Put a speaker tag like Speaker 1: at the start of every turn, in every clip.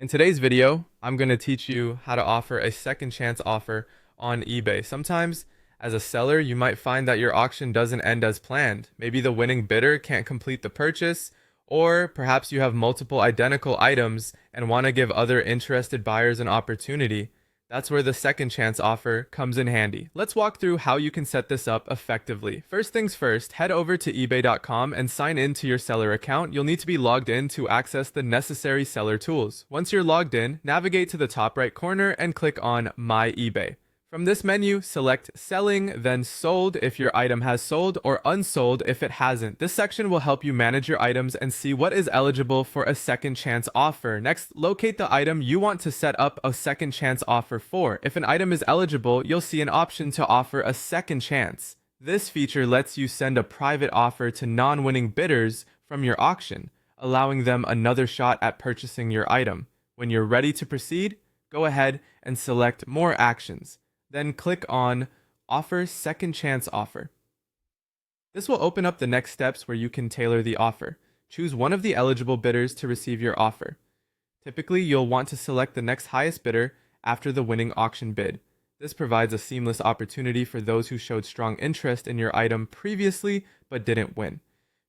Speaker 1: In today's video, I'm going to teach you how to offer a second chance offer on eBay. Sometimes, as a seller, you might find that your auction doesn't end as planned. Maybe the winning bidder can't complete the purchase, or perhaps you have multiple identical items and want to give other interested buyers an opportunity. That's where the second chance offer comes in handy. Let's walk through how you can set this up effectively. First things first, head over to ebay.com and sign in to your seller account. You'll need to be logged in to access the necessary seller tools. Once you're logged in, navigate to the top right corner and click on My eBay. From this menu, select Selling, then Sold if your item has sold, or Unsold if it hasn't. This section will help you manage your items and see what is eligible for a second chance offer. Next, locate the item you want to set up a second chance offer for. If an item is eligible, you'll see an option to offer a second chance. This feature lets you send a private offer to non-winning bidders from your auction, allowing them another shot at purchasing your item. When you're ready to proceed, go ahead and select More Actions. Then click on Offer Second Chance Offer. This will open up the next steps where you can tailor the offer. Choose one of the eligible bidders to receive your offer. Typically, you'll want to select the next highest bidder after the winning auction bid. This provides a seamless opportunity for those who showed strong interest in your item previously but didn't win.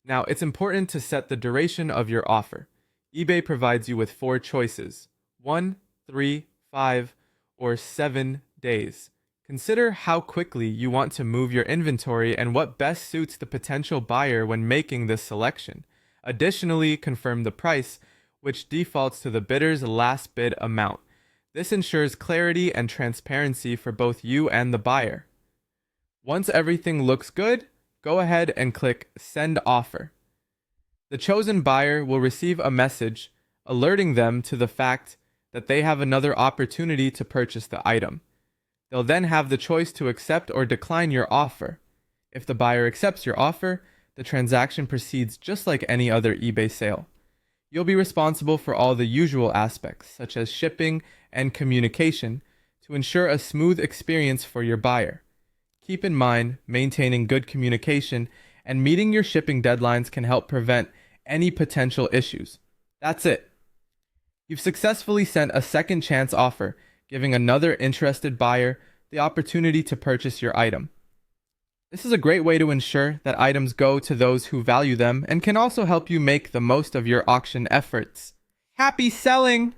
Speaker 1: Now, it's important to set the duration of your offer. eBay provides you with 4 choices: 1, 3, 5, or 7 days. Consider how quickly you want to move your inventory and what best suits the potential buyer when making this selection. Additionally, confirm the price, which defaults to the bidder's last bid amount. This ensures clarity and transparency for both you and the buyer. Once everything looks good, go ahead and click Send Offer. The chosen buyer will receive a message alerting them to the fact that they have another opportunity to purchase the item. They'll then have the choice to accept or decline your offer. If the buyer accepts your offer, the transaction proceeds just like any other eBay sale. You'll be responsible for all the usual aspects, such as shipping and communication, to ensure a smooth experience for your buyer. Keep in mind, maintaining good communication and meeting your shipping deadlines can help prevent any potential issues. That's it. You've successfully sent a second chance offer, giving another interested buyer the opportunity to purchase your item. This is a great way to ensure that items go to those who value them and can also help you make the most of your auction efforts. Happy selling!